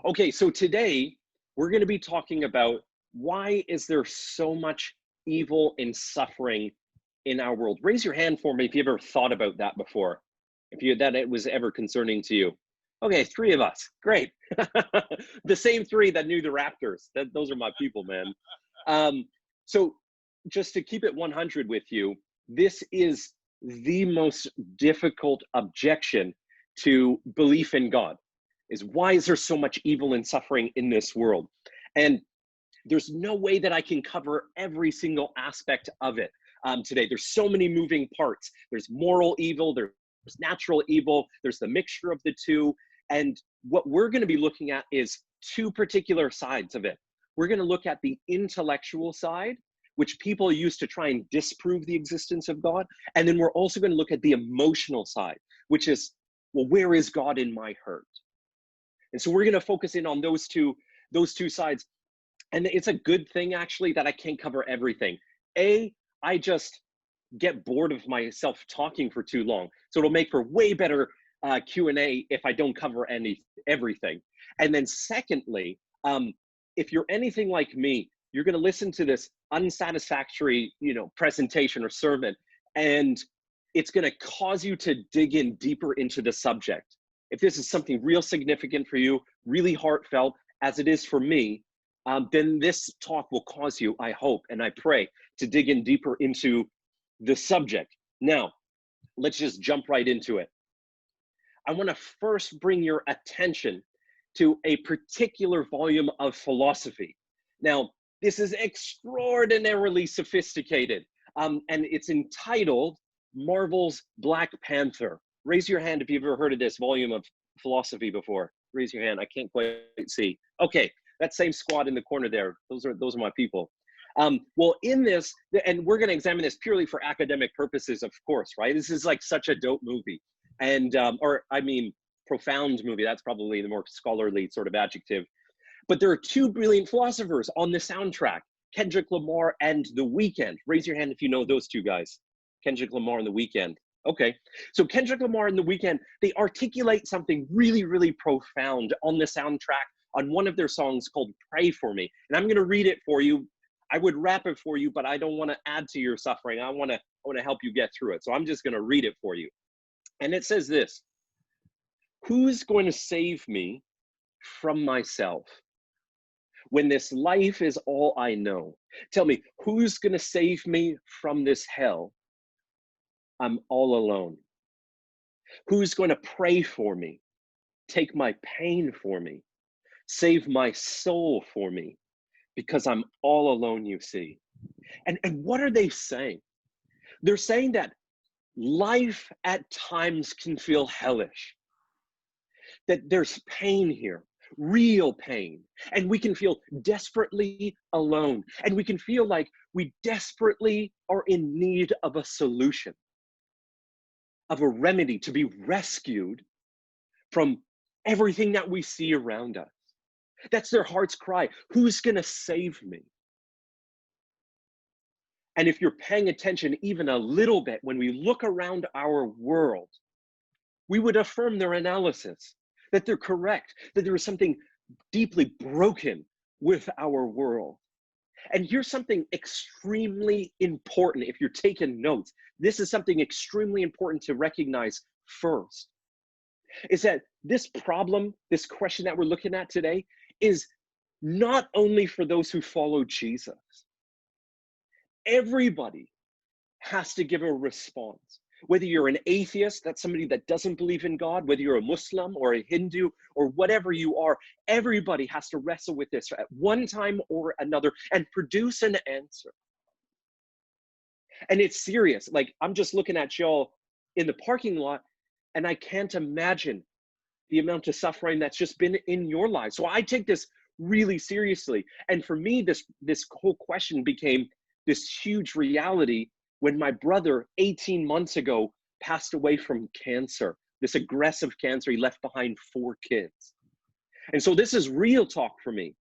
Okay, so today we're going to be talking about why is there so much evil and suffering in our world. Raise your hand for me if you ever thought about that before, if you that it was ever concerning to you. Okay, three of us. Great. The same three that knew the Raptors. Those are my people, man. So just to keep it 100 with you, this is the most difficult objection to belief in God, is why is there so much evil and suffering in this world? And there's no way that I can cover every single aspect of it today. There's so many moving parts. There's moral evil, there's natural evil, there's the mixture of the two. And what we're going to be looking at is two particular sides of it. We're going to look at the intellectual side, which people use to try and disprove the existence of God. And then we're also going to look at the emotional side, which is, well, where is God in my hurt? And so we're going to focus in on those two sides. And it's a good thing, actually, that I can't cover everything. I just get bored of myself talking for too long. So it'll make for way better Q&A if I don't cover everything. And then secondly, if you're anything like me, you're going to listen to this unsatisfactory, presentation or sermon, and it's going to cause you to dig in deeper into the subject. If this is something real significant for you, really heartfelt, as it is for me, then this talk will cause you, I hope, and I pray, to dig in deeper into the subject. Now, let's just jump right into it. I want to first bring your attention to a particular volume of philosophy. Now, this is extraordinarily sophisticated, and it's entitled Marvel's Black Panther. Raise your hand if you've ever heard of this volume of philosophy before. Raise your hand. I can't quite see. Okay, that same squad in the corner there. Those are my people. Well, in this, and we're going to examine this purely for academic purposes, of course, right? This is like such a dope movie, and profound movie. That's probably the more scholarly sort of adjective. But there are two brilliant philosophers on the soundtrack, Kendrick Lamar and The Weeknd. Raise your hand if you know those two guys. Kendrick Lamar and The Weeknd. Okay, so Kendrick Lamar and The Weeknd, they articulate something really, really profound on the soundtrack on one of their songs called Pray For Me. And I'm going to read it for you. I would rap it for you, but I don't want to add to your suffering. I want to help you get through it. So I'm just going to read it for you. And it says this: who's going to save me from myself when this life is all I know? Tell me, who's going to save me from this hell? I'm all alone. Who's going to pray for me, take my pain for me, save my soul for me? Because I'm all alone, you see. And what are they saying? They're saying that life at times can feel hellish, that there's pain here, real pain, and we can feel desperately alone, and we can feel like we desperately are in need of a solution, of a remedy, to be rescued from everything that we see around us. That's their heart's cry. Who's going to save me? And if you're paying attention even a little bit, when we look around our world, we would affirm their analysis, that they're correct, that there is something deeply broken with our world. And here's something extremely important. If you're taking notes, this is something extremely important to recognize first, is that this problem, this question that we're looking at today, is not only for those who follow Jesus. Everybody has to give a response. Whether you're an atheist, that's somebody that doesn't believe in God, whether you're a Muslim or a Hindu or whatever you are, everybody has to wrestle with this at one time or another and produce an answer. And it's serious. Like, I'm just looking at y'all in the parking lot, and I can't imagine the amount of suffering that's just been in your lives. So I take this really seriously. And for me, this whole question became this huge reality when my brother 18 months ago passed away from cancer, this aggressive cancer. He left behind 4 kids. And so this is real talk for me.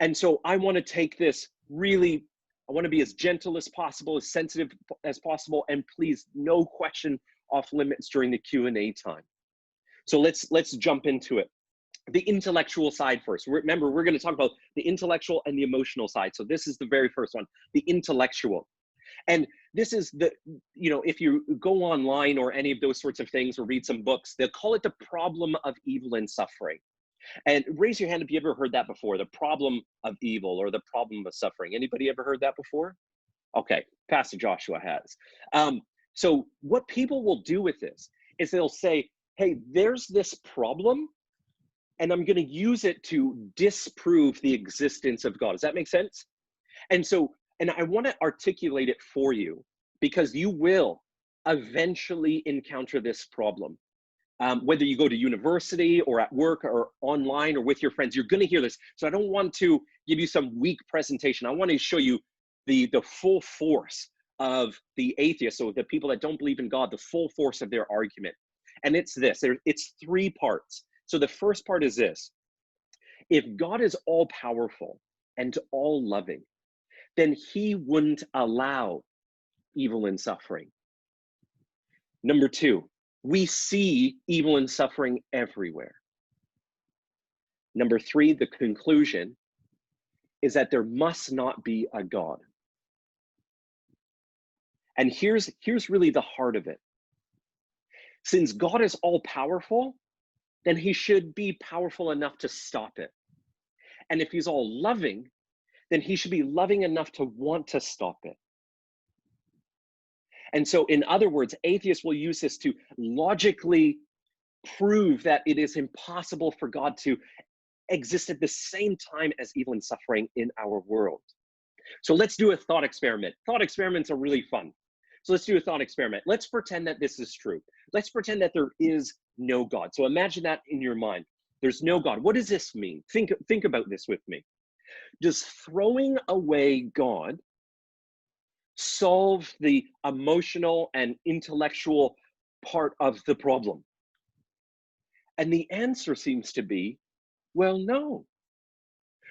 And so I want to take this really, I want to be as gentle as possible, as sensitive as possible, and please, no question off limits during the Q&A time. So let's jump into it. the intellectual side first. Remember, we're going to talk about the intellectual and the emotional side. So this is the very first one, the intellectual. And this is the, if you go online or any of those sorts of things or read some books, they'll call it the problem of evil and suffering. And raise your hand if you ever heard that before, the problem of evil or the problem of suffering. Anybody ever heard that before? Okay, Pastor Joshua has. So what people will do with this is they'll say, hey, there's this problem, and I'm going to use it to disprove the existence of God. Does that make sense? And I want to articulate it for you, because you will eventually encounter this problem. Whether you go to university or at work or online or with your friends, you're going to hear this. So I don't want to give you some weak presentation. I want to show you the full force of the atheists, so the people that don't believe in God, the full force of their argument. And it's this, it's 3 parts. So the first part is this: if God is all powerful and all loving, then he wouldn't allow evil and suffering. Number 2, we see evil and suffering everywhere. Number 3, the conclusion is that there must not be a God. And here's really the heart of it. Since God is all powerful, then he should be powerful enough to stop it. And if he's all loving, then he should be loving enough to want to stop it. And so, in other words, atheists will use this to logically prove that it is impossible for God to exist at the same time as evil and suffering in our world. So let's do a thought experiment. Thought experiments are really fun. So let's do a thought experiment. Let's pretend that this is true. Let's pretend that there is no God. So imagine that in your mind. There's no God. What does this mean? Think about this with me. Does throwing away God solve the emotional and intellectual part of the problem? And the answer seems to be, well, no.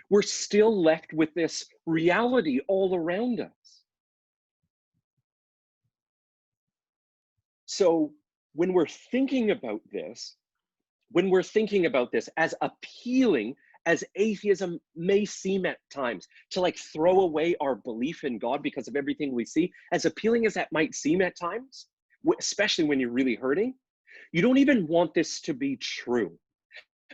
We're still left with this reality all around us. So when we're thinking about this as appealing as atheism may seem at times, to like throw away our belief in God because of everything we see, as appealing as that might seem at times, especially when you're really hurting, you don't even want this to be true,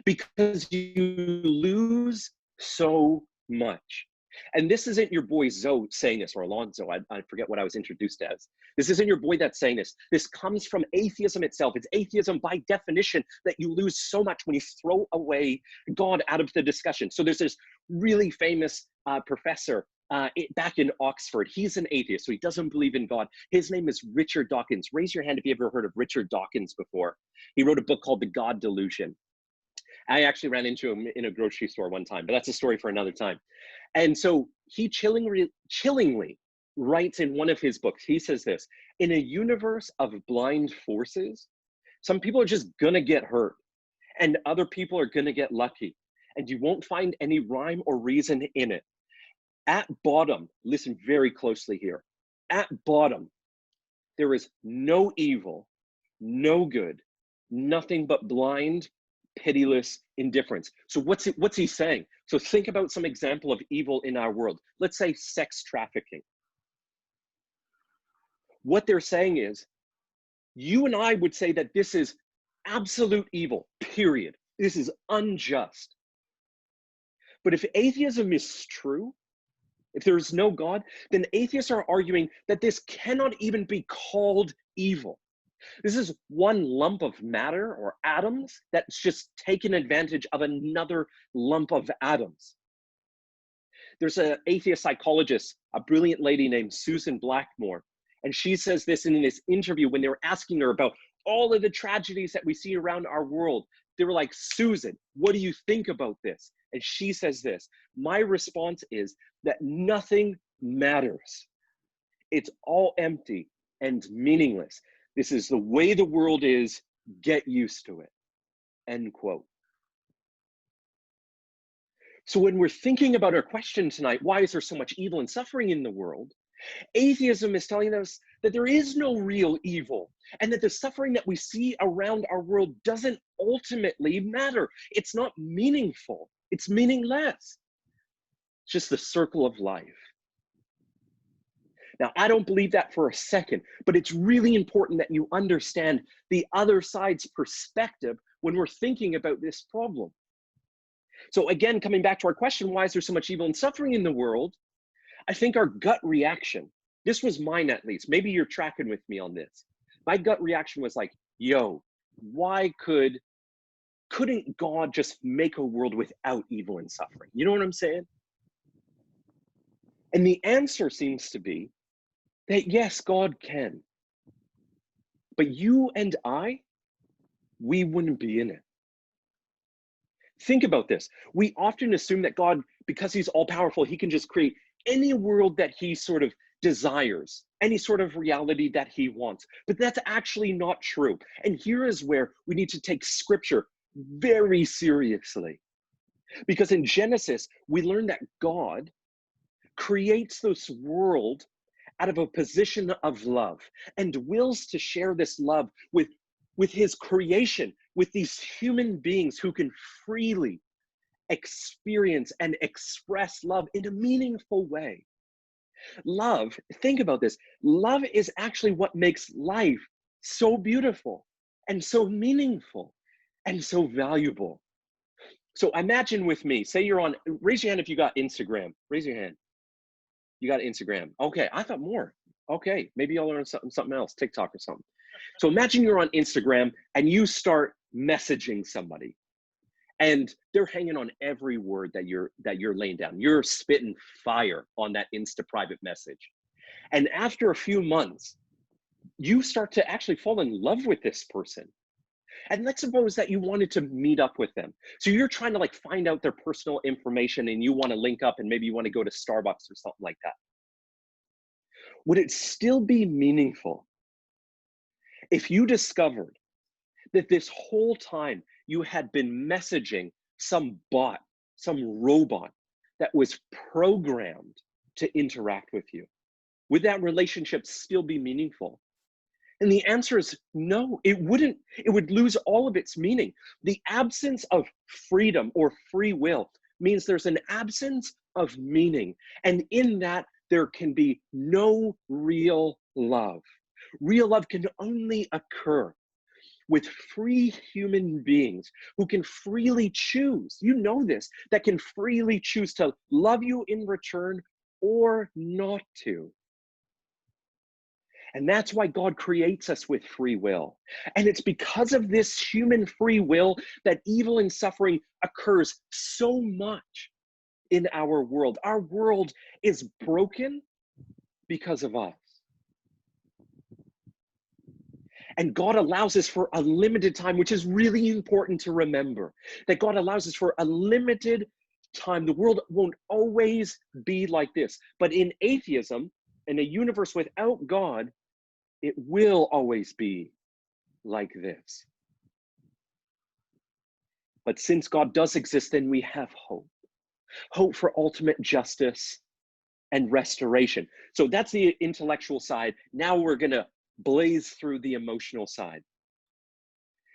because you lose so much. And this isn't your boy Zoe saying this, or Alonzo, I forget what I was introduced as. This isn't your boy that's saying this. This comes from atheism itself. It's atheism by definition that you lose so much when you throw away God out of the discussion. So there's this really famous professor back in Oxford. He's an atheist, so he doesn't believe in God. His name is Richard Dawkins. Raise your hand if you ever heard of Richard Dawkins before. He wrote a book called The God Delusion. I actually ran into him in a grocery store one time, but that's a story for another time. And so he chillingly writes in one of his books, he says this: in a universe of blind forces, some people are just gonna get hurt and other people are gonna get lucky, and you won't find any rhyme or reason in it. At bottom, listen very closely here, at bottom, there is no evil, no good, nothing but blind, pitiless indifference. So what's he saying? So think about some example of evil in our world. Let's say sex trafficking. What they're saying is, you and I would say that this is absolute evil, period. This is unjust. But if atheism is true, if there is no God, then atheists are arguing that this cannot even be called evil. This is one lump of matter or atoms that's just taken advantage of another lump of atoms. There's an atheist psychologist, a brilliant lady named Susan Blackmore, and she says this in this interview when they were asking her about all of the tragedies that we see around our world. They were like, Susan, what do you think about this? And she says this: my response is that nothing matters. It's all empty and meaningless. This is the way the world is. Get used to it. End quote. So when we're thinking about our question tonight, why is there so much evil and suffering in the world? Atheism is telling us that there is no real evil, and that the suffering that we see around our world doesn't ultimately matter. It's not meaningful. It's meaningless. It's just the circle of life. Now, I don't believe that for a second, but it's really important that you understand the other side's perspective when we're thinking about this problem. So again, coming back to our question, why is there so much evil and suffering in the world? I think our gut reaction, this was mine at least, maybe you're tracking with me on this. My gut reaction was like, yo, why couldn't God just make a world without evil and suffering? You know what I'm saying? And the answer seems to be that yes, God can. But you and I, we wouldn't be in it. Think about this. We often assume that God, because he's all powerful, he can just create any world that he sort of desires, any sort of reality that he wants. But that's actually not true. And here is where we need to take scripture very seriously. Because in Genesis, we learn that God creates this world out of a position of love and wills to share this love with his creation, with these human beings who can freely experience and express love in a meaningful way. Love, think about this, love is actually what makes life so beautiful and so meaningful and so valuable. So imagine with me, say you're on, raise your hand if you got Instagram, raise your hand. You got Instagram. Okay, I thought more. Okay, maybe you'll learn something else, TikTok or something. So imagine you're on Instagram and you start messaging somebody and they're hanging on every word that you're laying down. You're spitting fire on that Insta private message. And after a few months, you start to actually fall in love with this person. And let's suppose that you wanted to meet up with them. So you're trying to like find out their personal information and you want to link up and maybe you want to go to Starbucks or something like that. Would it still be meaningful if you discovered that this whole time you had been messaging some bot, some robot that was programmed to interact with you? Would that relationship still be meaningful? And the answer is no, it wouldn't. It would lose all of its meaning. The absence of freedom or free will means there's an absence of meaning. And in that, there can be no real love. Real love can only occur with free human beings who can freely choose, you know this, that can freely choose to love you in return or not to. And that's why God creates us with free will. And it's because of this human free will that evil and suffering occurs so much in our world. Our world is broken because of us. And God allows us for a limited time, which is really important to remember, that God allows us for a limited time. The world won't always be like this. But in atheism, in a universe without God, it will always be like this. But since God does exist, then we have hope. Hope for ultimate justice and restoration. So that's the intellectual side. Now we're going to blaze through the emotional side.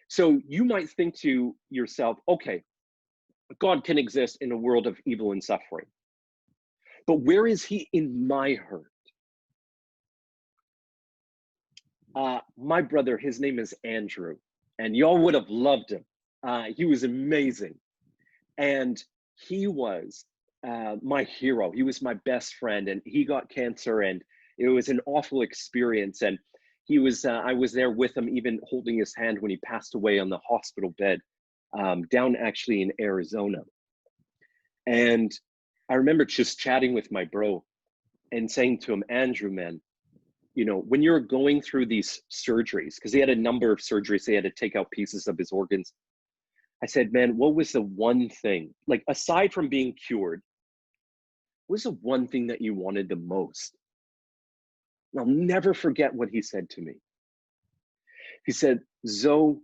So you might think to yourself, okay, God can exist in a world of evil and suffering. But where is he in my hurt? My brother, his name is Andrew, and y'all would have loved him. He was amazing. And he was my hero. He was my best friend, and he got cancer, and it was an awful experience. And he was, I was there with him, even holding his hand when he passed away on the hospital bed, down actually in Arizona. And I remember just chatting with my bro and saying to him, Andrew, man, you know, when you're going through these surgeries, because he had a number of surgeries, they had to take out pieces of his organs. I said, man, what was the one thing, like aside from being cured, what was the one thing that you wanted the most? And I'll never forget what he said to me. He said, Zoe,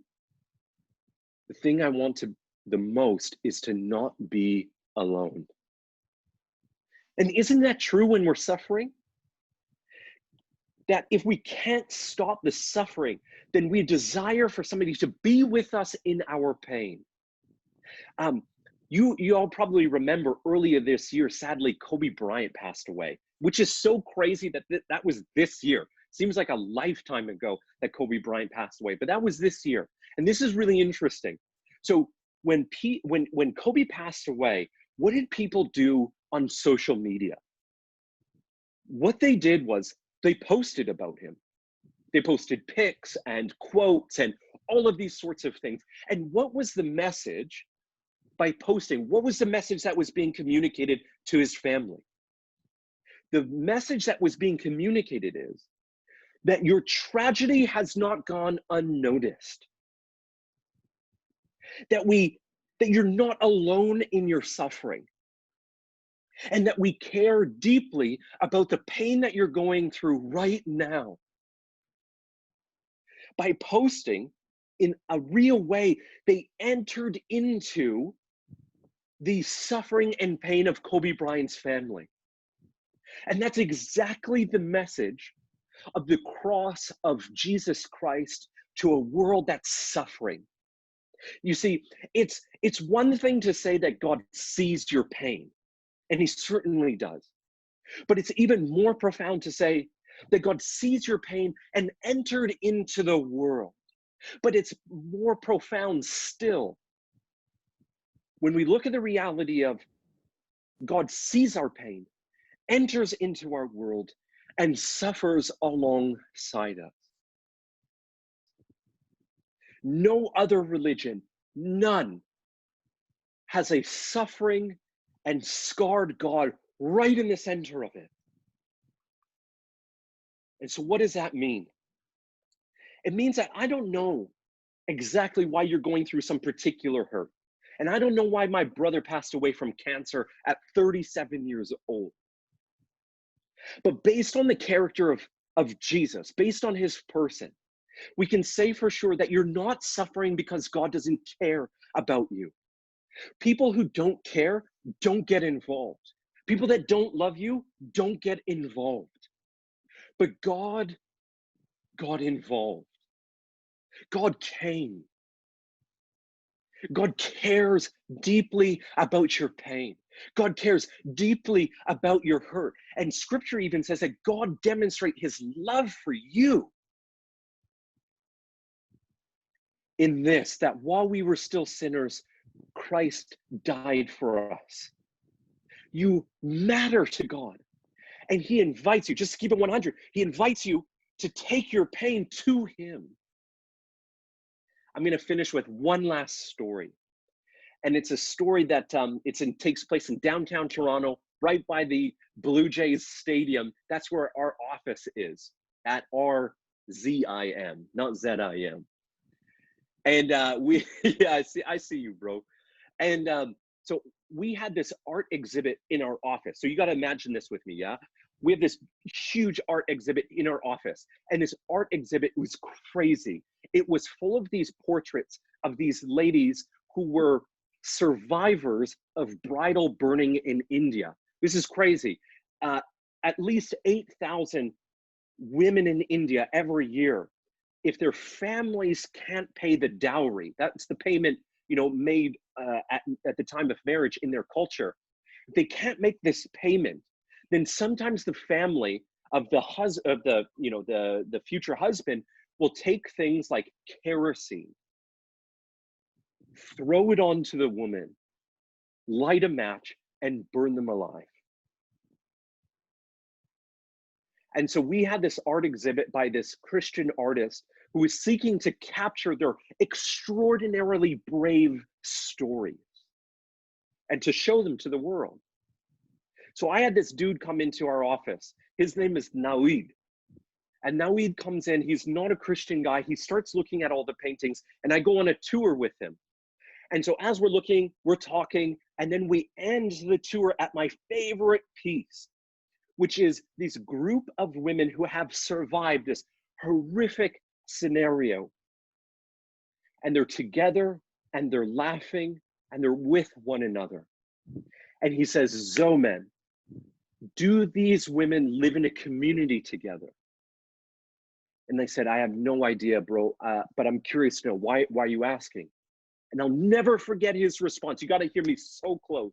the thing I want the most is to not be alone. And isn't that true when we're suffering? that if we can't stop the suffering, then we desire for somebody to be with us in our pain. You all probably remember earlier this year, sadly, Kobe Bryant passed away, which is so crazy that that was this year. Seems like a lifetime ago that Kobe Bryant passed away, but that was this year. And this is really interesting. So when Kobe passed away, what did people do on social media? What they did was they posted about him. They posted pics and quotes and all of these sorts of things. And what was the message by posting? What was the message that was being communicated to his family? The message that was being communicated is that your tragedy has not gone unnoticed. That you're not alone in your suffering. And that we care deeply about the pain that you're going through right now. By posting in a real way, they entered into the suffering and pain of Kobe Bryant's family. And that's exactly the message of the cross of Jesus Christ to a world that's suffering. You see, it's one thing to say that God sees your pain, and he certainly does. But it's even more profound to say that God sees your pain and entered into the world. But it's more profound still when we look at the reality of God sees our pain, enters into our world, and suffers alongside us. No other religion, none, has a suffering and scarred God right in the center of it. And so what does that mean? It means that I don't know exactly why you're going through some particular hurt. And I don't know why my brother passed away from cancer at 37 years old. But based on the character of Jesus, based on his person, we can say for sure that you're not suffering because God doesn't care about you. People who don't care don't get involved. People that don't love you don't get involved. But God got involved. God came. God cares deeply about your pain. God cares deeply about your hurt. And scripture even says that God demonstrates his love for you in this, that while we were still sinners, Christ died for us. You matter to God. And he invites you, just to keep it 100, he invites you to take your pain to him. I'm going to finish with one last story. And it's a story that takes place in downtown Toronto, right by the Blue Jays Stadium. That's where our office is, at RZIM, not ZIM. And yeah, I see you, bro. And so we had this art exhibit in our office. So you got to imagine this with me, yeah? We have this huge art exhibit in our office. And this art exhibit was crazy. It was full of these portraits of these ladies who were survivors of bridal burning in India. This is crazy. At least 8,000 women in India every year, if their families can't pay the dowry, that's the payment made at the time of marriage in their culture. If they can't make this payment, then sometimes the family of the future husband will take things like kerosene, throw it onto the woman, light a match, and burn them alive. And so we had this art exhibit by this Christian artist who was seeking to capture their extraordinarily brave stories and to show them to the world. So I had this dude come into our office. His name is Naweed. And Naweed comes in, he's not a Christian guy. He starts looking at all the paintings, and I go on a tour with him. And so as we're looking, we're talking, and then we end the tour at my favorite piece, which is this group of women who have survived this horrific scenario. And they're together, and they're laughing, and they're with one another. And he says, Zomen, do these women live in a community together? And I said, I have no idea, bro, but I'm curious to know, why are you asking? And I'll never forget his response. You got to hear me so close.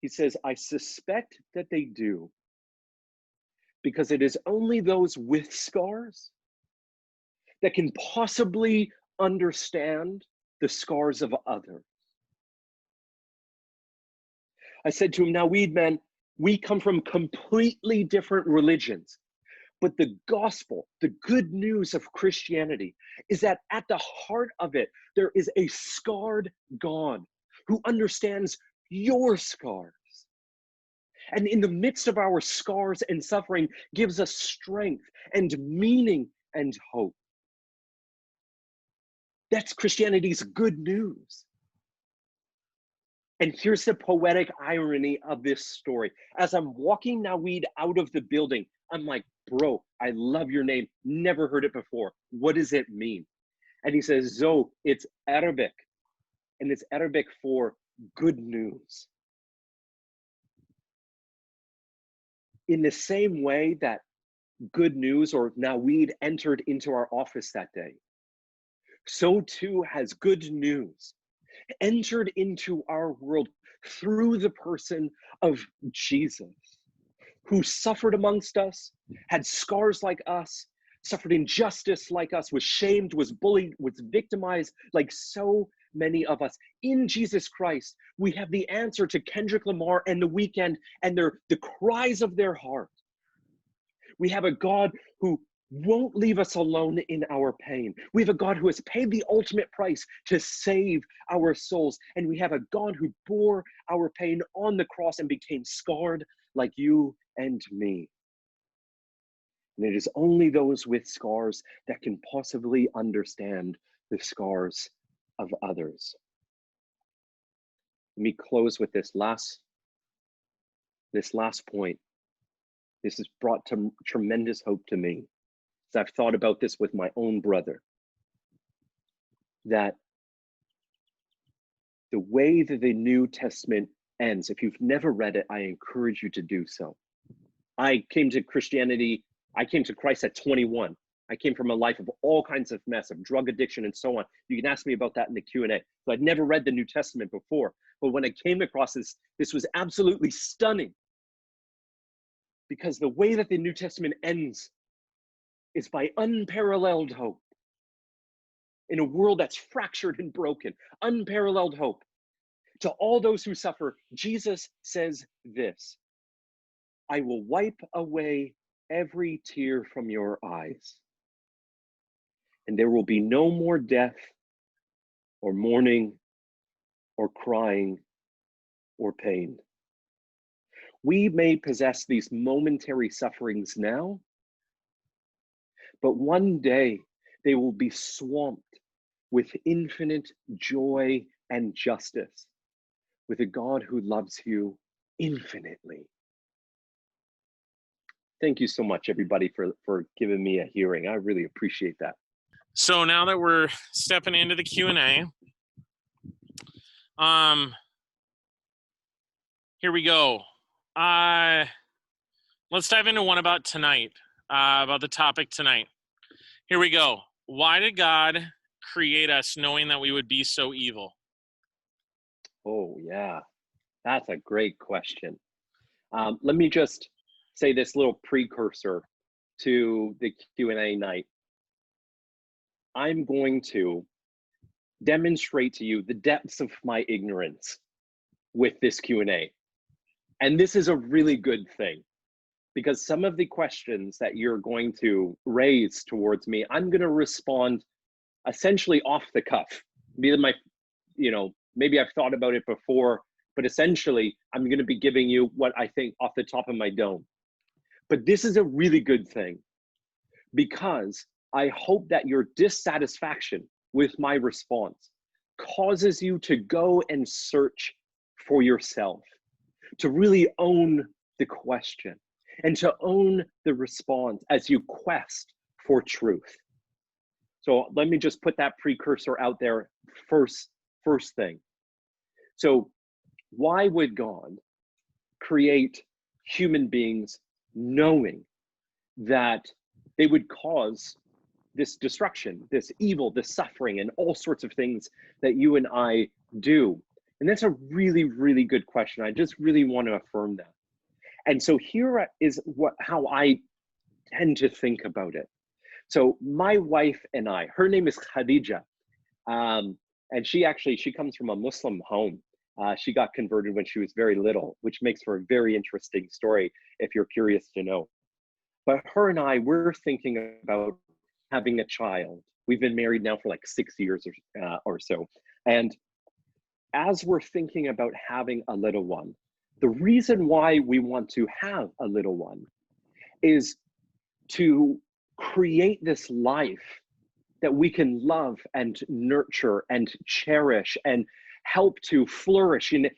He says, I suspect that they do, because it is only those with scars that can possibly understand the scars of others. I said to him, now, Weed Man, we come from completely different religions, but the gospel, the good news of Christianity, is that at the heart of it, there is a scarred God who understands your scars. And in the midst of our scars and suffering, gives us strength and meaning and hope. That's Christianity's good news. And here's the poetic irony of this story. As I'm walking Naweed out of the building, I'm like, bro, I love your name. Never heard it before. What does it mean? And he says, Zo, it's Arabic. And it's Arabic for good news. In the same way that good news, or Naweed, entered into our office that day, so too has good news entered into our world through the person of Jesus, who suffered amongst us, had scars like us, suffered injustice like us, was shamed, was bullied, was victimized like so many of us. In Jesus Christ, we have the answer to Kendrick Lamar and The Weeknd and the cries of their heart. We have a God who won't leave us alone in our pain. We have a God who has paid the ultimate price to save our souls. And we have a God who bore our pain on the cross and became scarred like you and me. And it is only those with scars that can possibly understand the scars of others. Let me close with this last point. This has brought tremendous hope to me. As I've thought about this with my own brother, that the way that the New Testament ends, if you've never read it, I encourage you to do so. I came to Christ at 21. I came from a life of all kinds of mess, of drug addiction and so on. You can ask me about that in the Q&A. So I'd never read the New Testament before, but when I came across this was absolutely stunning, because the way that the New Testament ends is by unparalleled hope. In a world that's fractured and broken, unparalleled hope. To all those who suffer, Jesus says this: I will wipe away every tear from your eyes, and there will be no more death, or mourning, or crying, or pain. We may possess these momentary sufferings now, but one day they will be swamped with infinite joy and justice, with a God who loves you infinitely. Thank you so much, everybody, for giving me a hearing. I really appreciate that. So now that we're stepping into the Q&A, here we go. Let's dive into one about tonight, about the topic tonight. Here we go. Why did God create us knowing that we would be so evil? Oh, yeah. That's a great question. Let me just say this little precursor to the Q&A night. I'm going to demonstrate to you the depths of my ignorance with this Q&A. And this is a really good thing, because some of the questions that you're going to raise towards me, I'm going to respond essentially off the cuff. Maybe I've thought about it before, but essentially I'm going to be giving you what I think off the top of my dome. But this is a really good thing, because I hope that your dissatisfaction with my response causes you to go and search for yourself, to really own the question and to own the response as you quest for truth. So let me just put that precursor out there first thing. So why would God create human beings knowing that they would cause this destruction, this evil, this suffering, and all sorts of things that you and I do? And that's a really, really good question. I just really want to affirm that. And so here is how I tend to think about it. So my wife and I, her name is Khadija, and she comes from a Muslim home. She got converted when she was very little, which makes for a very interesting story if you're curious to know. But her and I, we're thinking about having a child. We've been married now for like 6 years or so. And as we're thinking about having a little one, the reason why we want to have a little one is to create this life that we can love and nurture and cherish and help to flourish in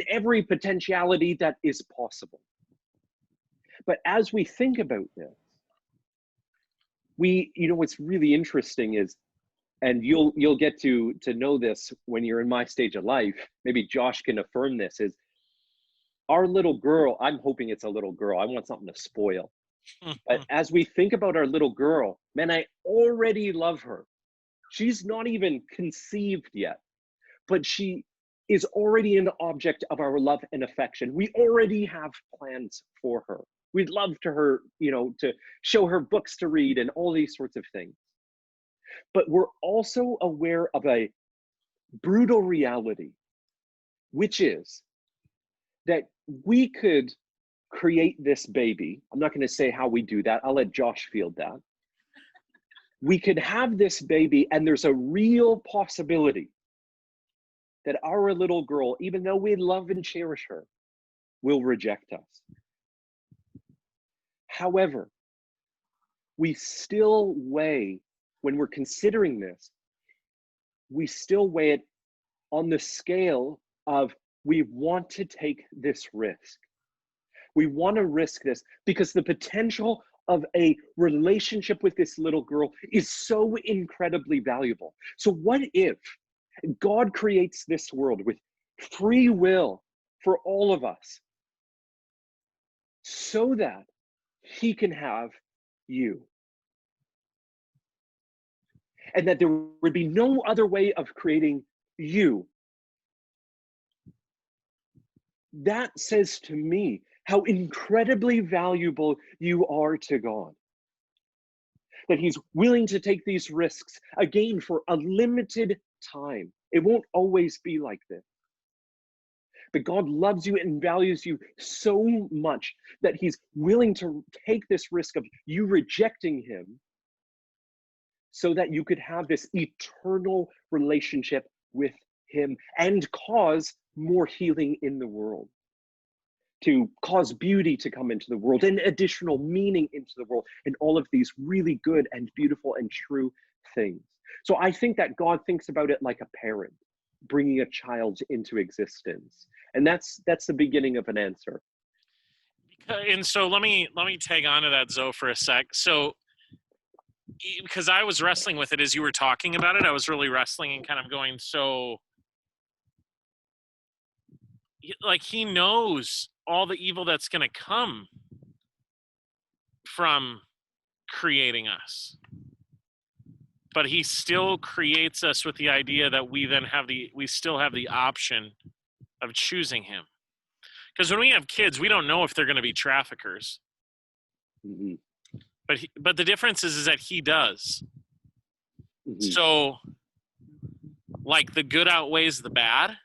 every potentiality that is possible. But as we think about this, what's really interesting is, and you'll get to know this when you're in my stage of life, maybe Josh can affirm this, is our little girl, I'm hoping it's a little girl, I want something to spoil. But as we think about our little girl, man, I already love her. She's not even conceived yet, but she is already an object of our love and affection. We already have plans for her. We'd love to show her books to read and all these sorts of things. But we're also aware of a brutal reality, which is that we could create this baby. I'm not going to say how we do that. I'll let Josh field that. We could have this baby, and there's a real possibility that our little girl, even though we love and cherish her, will reject us. However, we still weigh, when we're considering this, we still weigh it on the scale of we want to take this risk. We want to risk this because the potential of a relationship with this little girl is so incredibly valuable. So what if God creates this world with free will for all of us so that he can have you? And that there would be no other way of creating you. That says to me how incredibly valuable you are to God. That he's willing to take these risks, again, for a limited time. It won't always be like this. But God loves you and values you so much that he's willing to take this risk of you rejecting him so that you could have this eternal relationship with him and cause more healing in the world, to cause beauty to come into the world and additional meaning into the world, and all of these really good and beautiful and true things. So I think that God thinks about it like a parent bringing a child into existence, and that's the beginning of an answer. And so let me tag on to that, Zoe, for a sec. So because I was wrestling with it as you were talking about it, I was really wrestling and kind of going, so like he knows all the evil that's going to come from creating us, but he still creates us with the idea that we then we still have the option of choosing him. Because when we have kids, we don't know if they're going to be traffickers. Mm-hmm. But the difference is that he does. Mm-hmm. So, like, the good outweighs the bad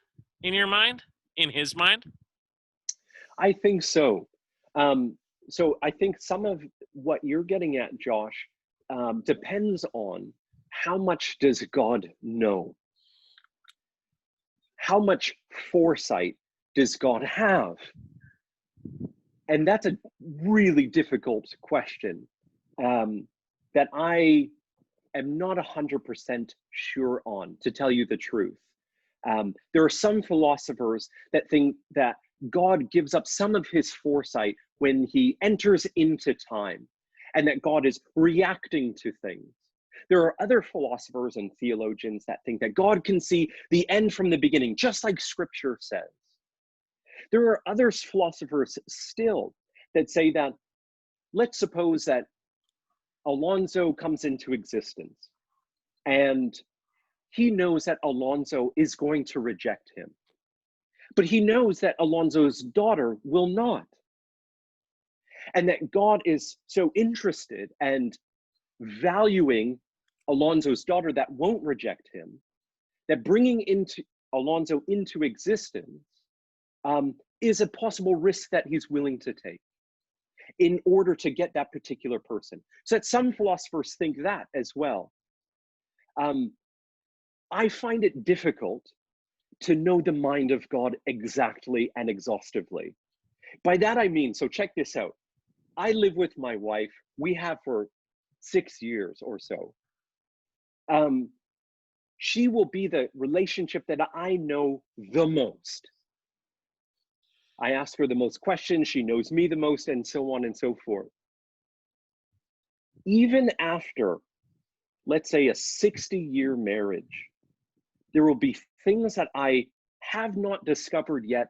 in your mind, in his mind? I think so. So I think some of what you're getting at, Josh, depends on how much does God know? How much foresight does God have? And that's a really difficult question that I am not 100% sure on, to tell you the truth. There are some philosophers that think that God gives up some of his foresight when he enters into time, and that God is reacting to things. There are other philosophers and theologians that think that God can see the end from the beginning, just like Scripture says. There are other philosophers still that say that, let's suppose that Alanzo comes into existence, and he knows that Alanzo is going to reject him. But he knows that Alanzo's daughter will not. And that God is so interested and valuing Alanzo's daughter that won't reject him, that bringing Alanzo into existence is a possible risk that he's willing to take in order to get that particular person. So that some philosophers think that as well. I find it difficult to know the mind of God exactly and exhaustively. By that I mean, so check this out. I live with my wife. We have for 6 years or so. She will be the relationship that I know the most. I ask her the most questions, she knows me the most, and so on and so forth. Even after, let's say, a 60-year marriage, there will be things that I have not discovered yet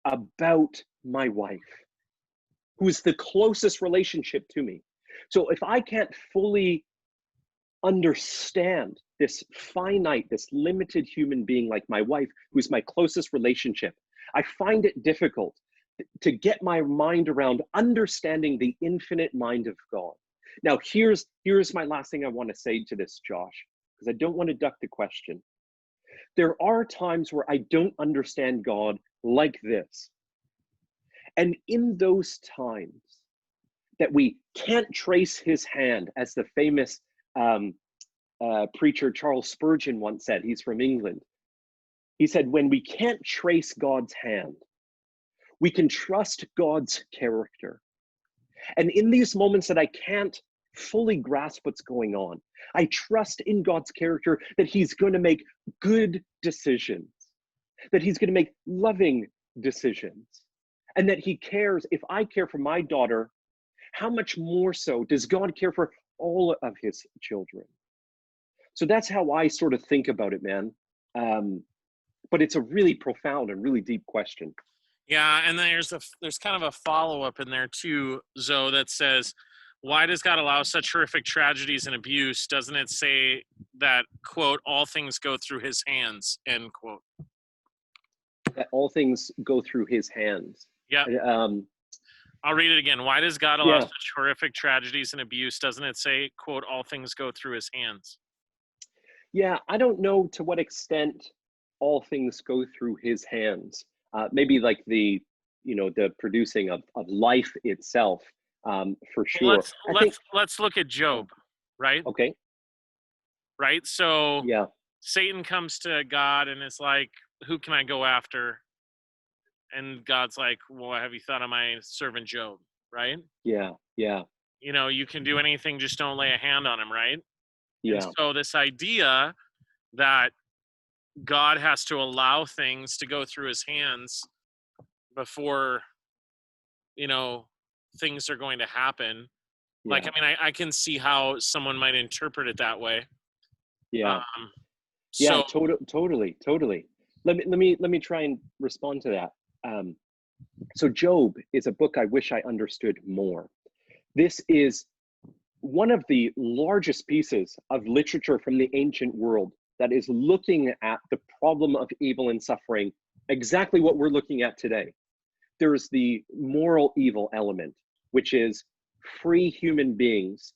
about my wife, who is the closest relationship to me. So if I can't fully understand this finite, this limited human being like my wife, who's my closest relationship, I find it difficult to get my mind around understanding the infinite mind of God. Now, here's my last thing I want to say to this, Josh, because I don't want to duck the question. There are times where I don't understand God like this. And in those times that we can't trace his hand, as the famous preacher Charles Spurgeon once said, he's from England. He said, when we can't trace God's hand, we can trust God's character. And in these moments that I can't fully grasp what's going on, I trust in God's character that he's going to make good decisions, that he's going to make loving decisions, and that he cares. If I care for my daughter, how much more so does God care for all of his children? So that's how I sort of think about it, man. But it's a really profound and really deep question. Yeah, and there's kind of a follow-up in there too, Zoe, that says, why does God allow such horrific tragedies and abuse? Doesn't it say that, quote, all things go through his hands, end quote? That all things go through his hands. Yeah. I'll read it again. Why does God allow such horrific tragedies and abuse? Doesn't it say, quote, all things go through his hands? Yeah, I don't know to what extent all things go through his hands. Maybe like the producing of life itself, for sure. Let's look at Job, right? Okay. Right. So yeah, Satan comes to God and is like, who can I go after? And God's like, well, have you thought of my servant Job? Right. Yeah. You can do anything, just don't lay a hand on him, right? Yeah. And so this idea that God has to allow things to go through his hands before, things are going to happen. Yeah. Like, I mean, I can see how someone might interpret it that way. Yeah. So totally. Let me try and respond to that. So Job is a book I wish I understood more. This is one of the largest pieces of literature from the ancient world that is looking at the problem of evil and suffering, exactly what we're looking at today. There's the moral evil element, which is free human beings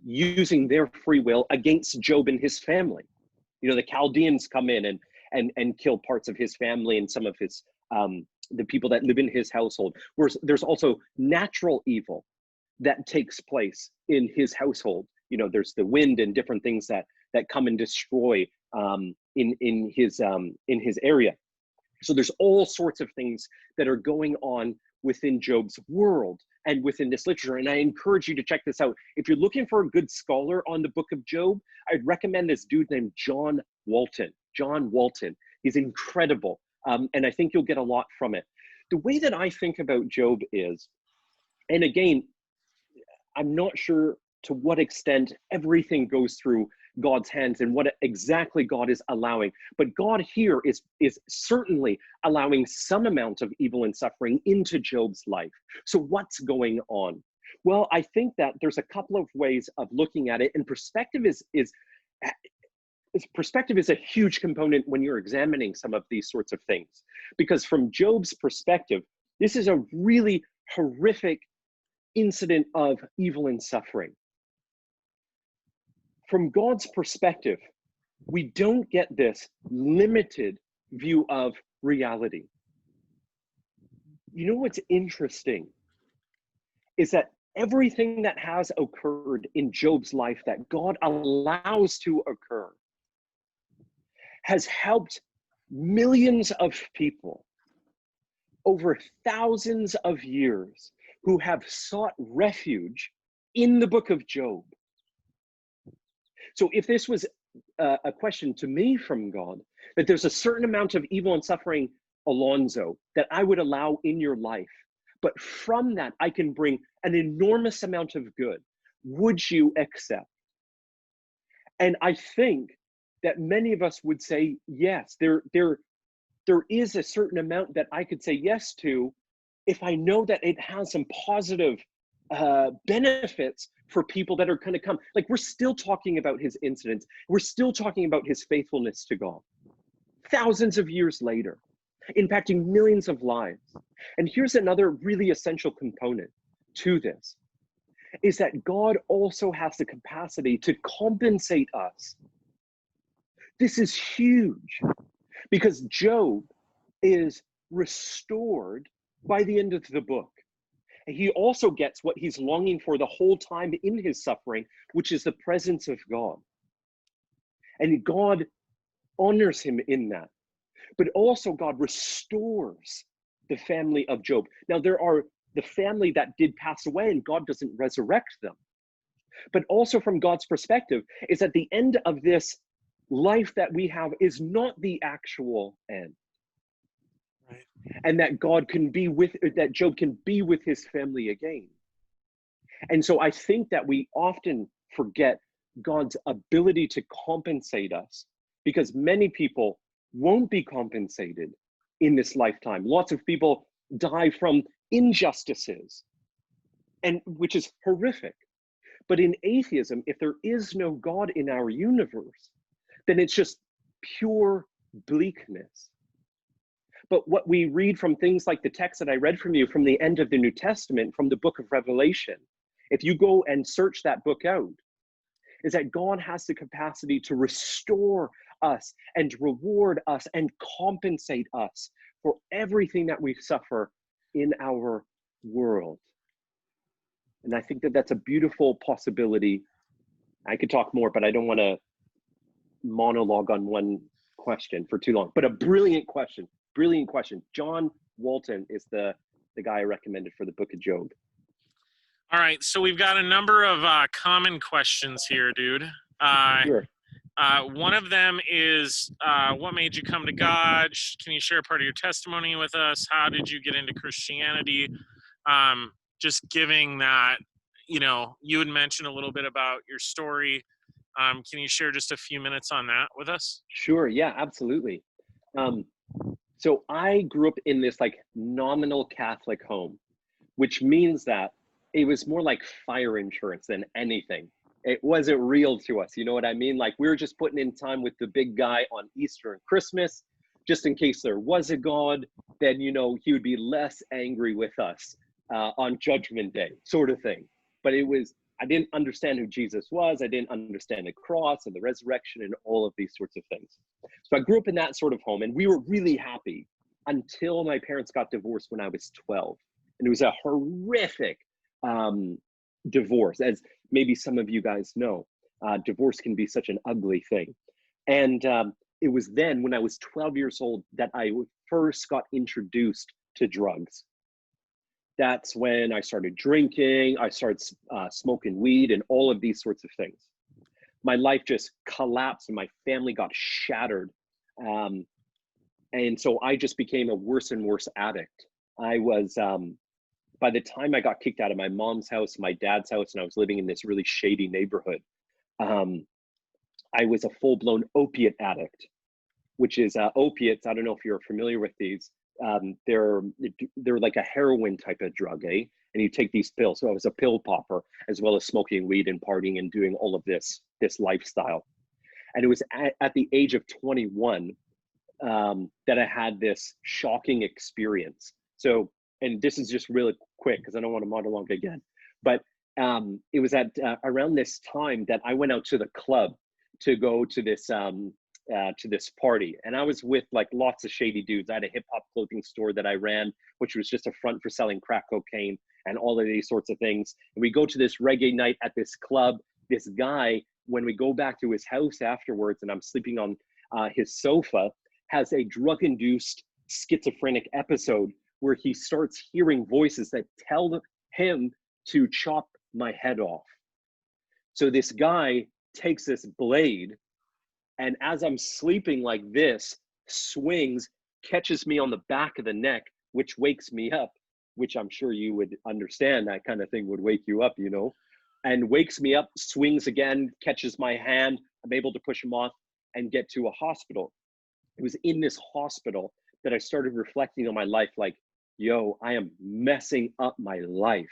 using their free will against Job and his family. The Chaldeans come in and kill parts of his family and some of his the people that live in his household. Whereas there's also natural evil that takes place in his household. There's the wind and different things that come and destroy in his area. So there's all sorts of things that are going on within Job's world and within this literature. And I encourage you to check this out. If you're looking for a good scholar on the book of Job, I'd recommend this dude named John Walton. He's incredible. And I think you'll get a lot from it. The way that I think about Job is, and again, I'm not sure to what extent everything goes through God's hands and what exactly God is allowing. But God here is certainly allowing some amount of evil and suffering into Job's life. So what's going on? Well, I think that there's a couple of ways of looking at it, and perspective is a huge component when you're examining some of these sorts of things. Because from Job's perspective, this is a really horrific incident of evil and suffering. From God's perspective, we don't get this limited view of reality. You know what's interesting is that everything that has occurred in Job's life that God allows to occur has helped millions of people over thousands of years who have sought refuge in the book of Job. So if this was a question to me from God, that there's a certain amount of evil and suffering, Alonzo, that I would allow in your life, but from that I can bring an enormous amount of good, would you accept? And I think that many of us would say yes. There is a certain amount that I could say yes to if I know that it has some positive benefits for people that are going to come. Like, we're still talking about his incidents. We're still talking about his faithfulness to God thousands of years later, impacting millions of lives. And here's another really essential component to this, is that God also has the capacity to compensate us. This is huge, because Job is restored by the end of the book. He also gets what he's longing for the whole time in his suffering, which is the presence of God. And God honors him in that. But also God restores the family of Job. Now, there are the family that did pass away, and God doesn't resurrect them. But also from God's perspective is that the end of this life that we have is not the actual end. Right. And that that Job can be with his family again. And so I think that we often forget God's ability to compensate us, because many people won't be compensated in this lifetime. Lots of people die from injustices, and which is horrific. But in atheism, if there is no God in our universe, then it's just pure bleakness. But what we read from things like the text that I read from you from the end of the New Testament, from the book of Revelation, if you go and search that book out, is that God has the capacity to restore us and reward us and compensate us for everything that we suffer in our world. And I think that that's a beautiful possibility. I could talk more, but I don't want to monologue on one question for too long. But a brilliant question. Brilliant question. John Walton is the guy I recommended for the book of Job. All right, so we've got a number of common questions here, dude. Sure. One of them is, what made you come to God? Can you share part of your testimony with us? How did you get into Christianity? Just giving that, you had mentioned a little bit about your story. Can you share just a few minutes on that with us? Sure. Yeah, absolutely. So I grew up in this nominal Catholic home, which means that it was more like fire insurance than anything. It wasn't real to us. You know what I mean? Like, we were just putting in time with the big guy on Easter and Christmas, just in case there was a God, then, he would be less angry with us on Judgment Day, sort of thing. But I didn't understand who Jesus was. I didn't understand the cross and the resurrection and all of these sorts of things. So I grew up in that sort of home, and we were really happy until my parents got divorced when I was 12. And it was a horrific divorce. As maybe some of you guys know, divorce can be such an ugly thing. And it was then, when I was 12 years old, that I first got introduced to drugs. That's when I started drinking, I started smoking weed and all of these sorts of things. My life just collapsed and my family got shattered. And so I just became a worse and worse addict. I was, by the time I got kicked out of my mom's house, my dad's house, and I was living in this really shady neighborhood, I was a full-blown opiate addict, which is opiates. I don't know if you're familiar with these. they're like a heroin type of drug, eh? And you take these pills. So I was a pill popper, as well as smoking weed and partying and doing all of this lifestyle. And it was at the age of 21 that I had this shocking experience. So, and this is just really quick because I don't want to monologue again, but it was at around this time that I went out to the club to go to this party, and I was with like lots of shady dudes. I had a hip hop clothing store that I ran, which was just a front for selling crack cocaine and all of these sorts of things. And we go to this reggae night at this club. This guy, when we go back to his house afterwards, and I'm sleeping on his sofa, has a drug-induced schizophrenic episode where he starts hearing voices that tell him to chop my head off. So this guy takes this blade, and as I'm sleeping like this, swings, catches me on the back of the neck, which wakes me up, which I'm sure you would understand that kind of thing would wake you up, you know, and wakes me up, swings again, catches my hand. I'm able to push him off and get to a hospital. It was in this hospital that I started reflecting on my life, like, yo, I am messing up my life,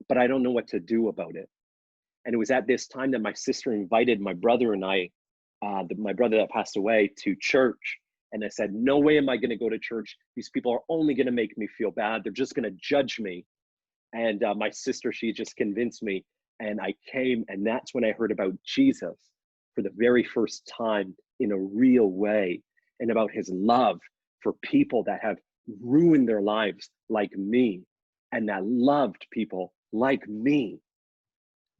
but I don't know what to do about it. And it was at this time that my sister invited my brother and I, my brother that passed away, to church. And I said, no way am I going to go to church. These people are only going to make me feel bad. They're just going to judge me. And my sister, she just convinced me. And I came, and that's when I heard about Jesus for the very first time in a real way, and about his love for people that have ruined their lives like me, and that loved people like me.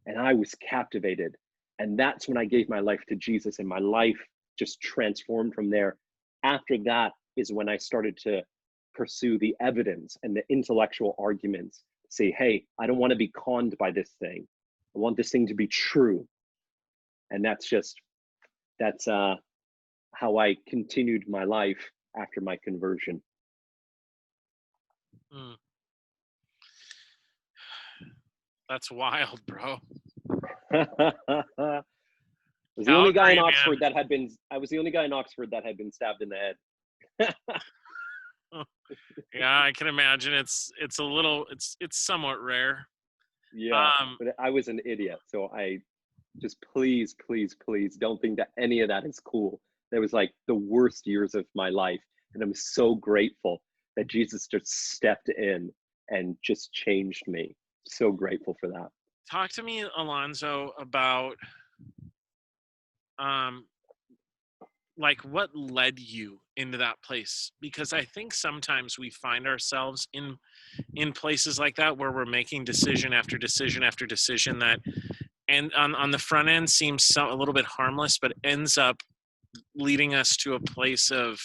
And I was captivated. And that's when I gave my life to Jesus, and my life just transformed from there. After that is when I started to pursue the evidence and the intellectual arguments. Say, hey, I don't want to be conned by this thing. I want this thing to be true. And that's how I continued my life after my conversion. That's wild, bro. I was the only guy in Oxford that had been stabbed in the head. Yeah, I can imagine. It's somewhat rare. Yeah, but I was an idiot. So I just please don't think that any of that is cool. That was like the worst years of my life. And I'm so grateful that Jesus just stepped in and just changed me. So grateful for that. Talk to me, Alanzo, about like what led you into that place, because I think sometimes we find ourselves in places like that where we're making decision after decision after decision that, and on the front end seems a little bit harmless, but ends up leading us to a place of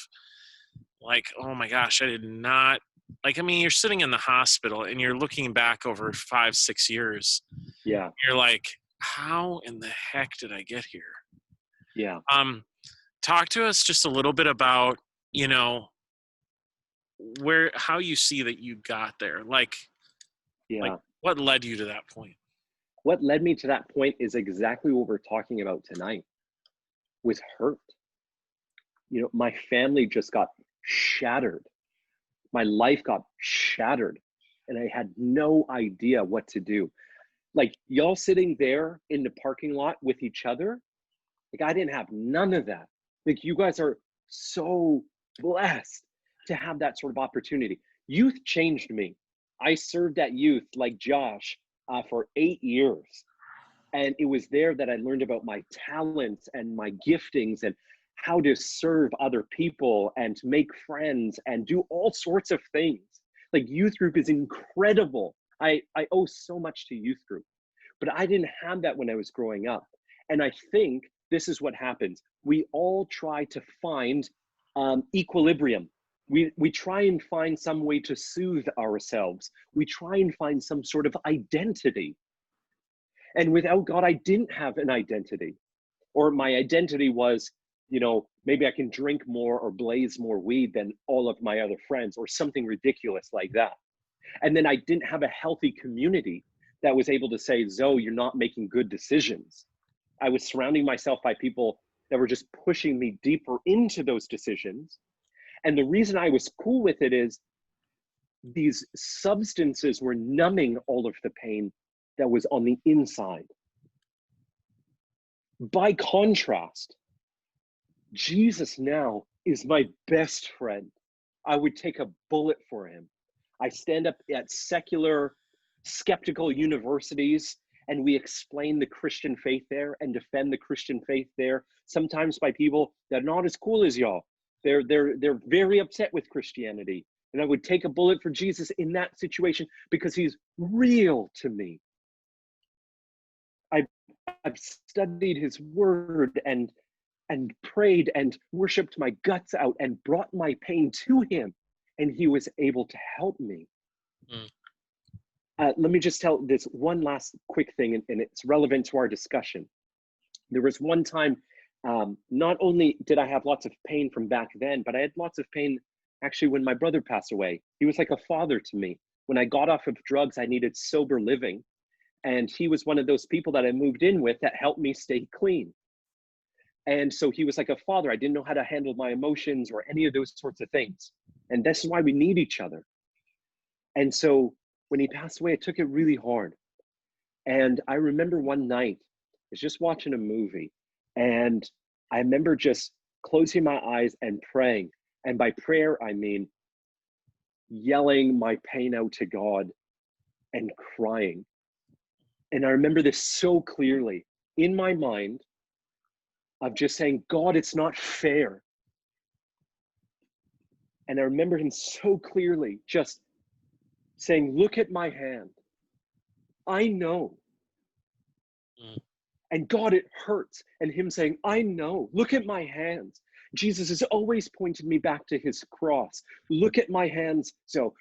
like, oh my gosh, I did not, like, I mean, you're sitting in the hospital and you're looking back over 5-6 years. Yeah. You're like, how in the heck did I get here? Yeah. Talk to us just a little bit about, you know, how you see that you got there. Like what led you to that point? What led me to that point is exactly what we're talking about tonight, was hurt. You know, my family just got shattered. My life got shattered, and I had no idea what to do. Like, y'all sitting there in the parking lot with each other, like, I didn't have none of that. Like, you guys are so blessed to have that sort of opportunity. Youth changed me. I served at youth, like Josh, for 8 years. And it was there that I learned about my talents and my giftings and how to serve other people and to make friends and do all sorts of things. Like, youth group is incredible. I owe so much to youth group, but I didn't have that when I was growing up. And I think this is what happens. We all try to find equilibrium. We try and find some way to soothe ourselves. We try and find some sort of identity. And without God, I didn't have an identity. Or my identity was, you know, maybe I can drink more or blaze more weed than all of my other friends, or something ridiculous like that. And then I didn't have a healthy community that was able to say, Zoe, you're not making good decisions. I was surrounding myself by people that were just pushing me deeper into those decisions. And the reason I was cool with it is these substances were numbing all of the pain that was on the inside. By contrast, Jesus now is my best friend. I would take a bullet for him. I stand up at secular, skeptical universities and we explain the Christian faith there and defend the Christian faith there, sometimes by people that are not as cool as y'all. They're very upset with Christianity. And I would take a bullet for Jesus in that situation because he's real to me. I've studied his word and prayed and worshiped my guts out and brought my pain to him, and he was able to help me. Let me just tell this one last quick thing, and it's relevant to our discussion. There was one time, not only did I have lots of pain from back then, but I had lots of pain actually when my brother passed away. He was like a father to me. When I got off of drugs, I needed sober living. And he was one of those people that I moved in with that helped me stay clean. And so he was like a father. I didn't know how to handle my emotions or any of those sorts of things. And this is why we need each other. And so when he passed away, I took it really hard. And I remember one night, I was just watching a movie. And I remember just closing my eyes and praying. And by prayer, I mean yelling my pain out to God and crying. And I remember this so clearly in my mind of just saying, God, it's not fair. And I remember him so clearly just saying, look at my hand. I know. And God, it hurts. And him saying, I know. Look at my hands. Jesus has always pointed me back to his cross. Look at my hands. So,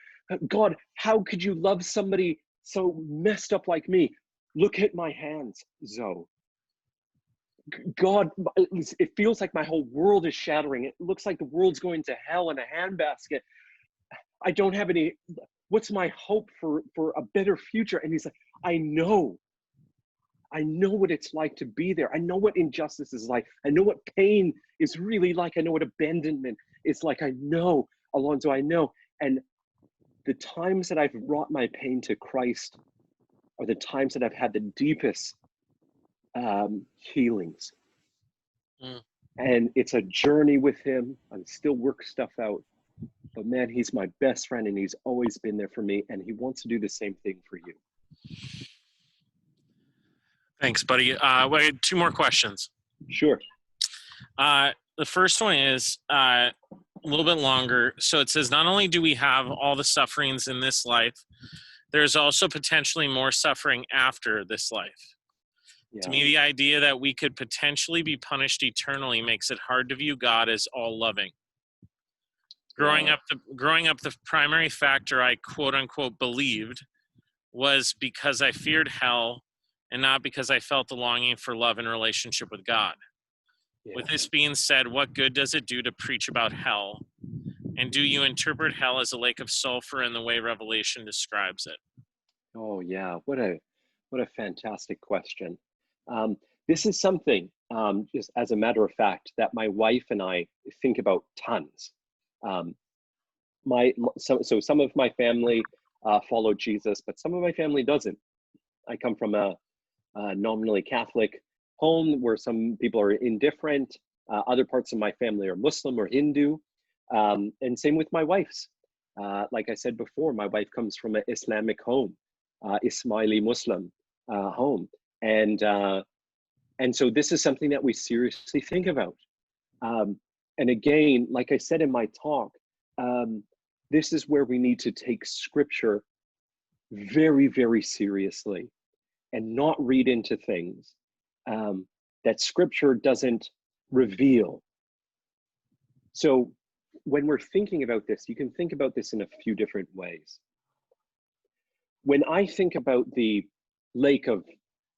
God, how could you love somebody so messed up like me? Look at my hands, Zoe. God, it feels like my whole world is shattering. It looks like the world's going to hell in a handbasket. I don't have any, what's my hope for a better future? And he's like, I know what it's like to be there. I know what injustice is like. I know what pain is really like. I know what abandonment is like. I know, Alonzo, I know. And the times that I've brought my pain to Christ are the times that I've had the deepest healings. And it's a journey with him. I still work stuff out. But man, he's my best friend and he's always been there for me. And he wants to do the same thing for you. Thanks, buddy. Wait, 2 more questions. Sure. The first one is a little bit longer. So it says, not only do we have all the sufferings in this life, there's also potentially more suffering after this life. Yeah. To me, the idea that we could potentially be punished eternally makes it hard to view God as all loving. Growing up, the primary factor I quote unquote believed was because I feared hell and not because I felt the longing for love and relationship with God. Yeah. With this being said, what good does it do to preach about hell? And do you interpret hell as a lake of sulfur in the way Revelation describes it? Oh yeah, what a fantastic question. This is something, just as a matter of fact, that my wife and I think about tons. So some of my family follow Jesus, but some of my family doesn't. I come from a nominally Catholic home where some people are indifferent. Other parts of my family are Muslim or Hindu. And same with my wife's. Like I said before, my wife comes from an Islamic home, Ismaili Muslim home. And so this is something that we seriously think about. And again, like I said in my talk, this is where we need to take scripture very, very seriously and not read into things that scripture doesn't reveal. So when we're thinking about this, you can think about this in a few different ways. When I think about the lake of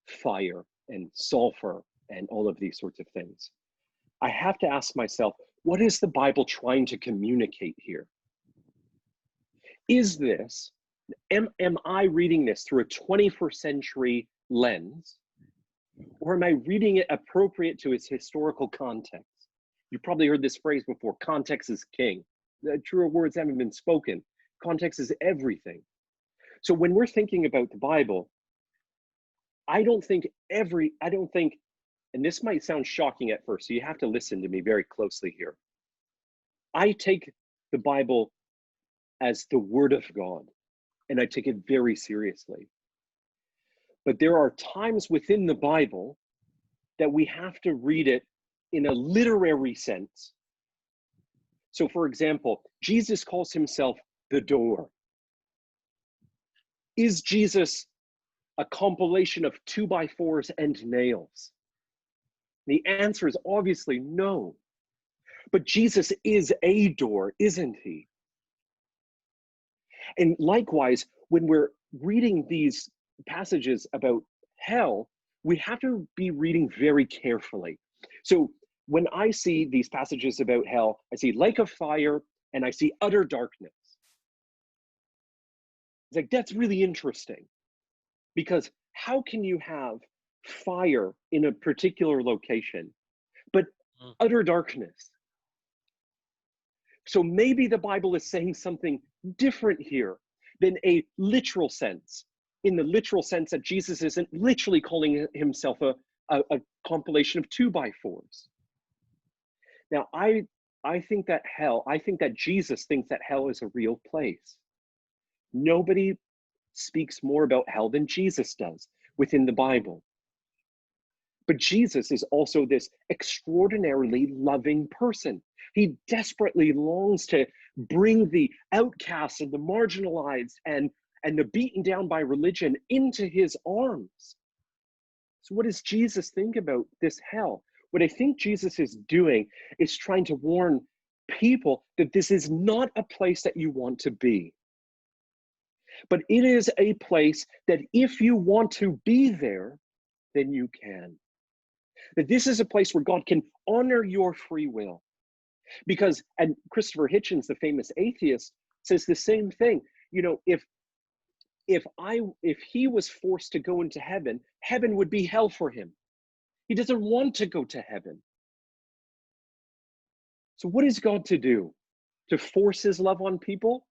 fire and sulfur and all of these sorts of things, I have to ask myself, what is the Bible trying to communicate here? Is this, am I reading this through a 21st century lens, or am I reading it appropriate to its historical context? You've probably heard this phrase before, context is king. truer words haven't been spoken. Context is everything. So when we're thinking about the Bible, I don't think, and this might sound shocking at first, so you have to listen to me very closely here. I take the Bible as the Word of God, and I take it very seriously. But there are times within the Bible that we have to read it in a literary sense. So for example, Jesus calls himself the door. Is Jesus a compilation of 2x4s and nails? The answer is obviously no. But Jesus is a door, isn't he? And likewise, when we're reading these passages about hell, we have to be reading very carefully. So when I see these passages about hell, I see lake of fire and I see utter darkness. It's like, that's really interesting, because how can you have fire in a particular location, but utter darkness? So maybe the Bible is saying something different here than a literal sense, in the literal sense that Jesus isn't literally calling himself a compilation of 2x4s. Now, I think that Jesus thinks that hell is a real place. Nobody speaks more about hell than Jesus does within the Bible. But Jesus is also this extraordinarily loving person. He desperately longs to bring the outcasts and the marginalized and the beaten down by religion into his arms. So what does Jesus think about this hell? What I think Jesus is doing is trying to warn people that this is not a place that you want to be. But it is a place that if you want to be there, then you can. That this is a place where God can honor your free will. Because, and Christopher Hitchens, the famous atheist, says the same thing. You know, if he was forced to go into heaven, heaven would be hell for him. He doesn't want to go to heaven. So what is God to do? To force his love on people?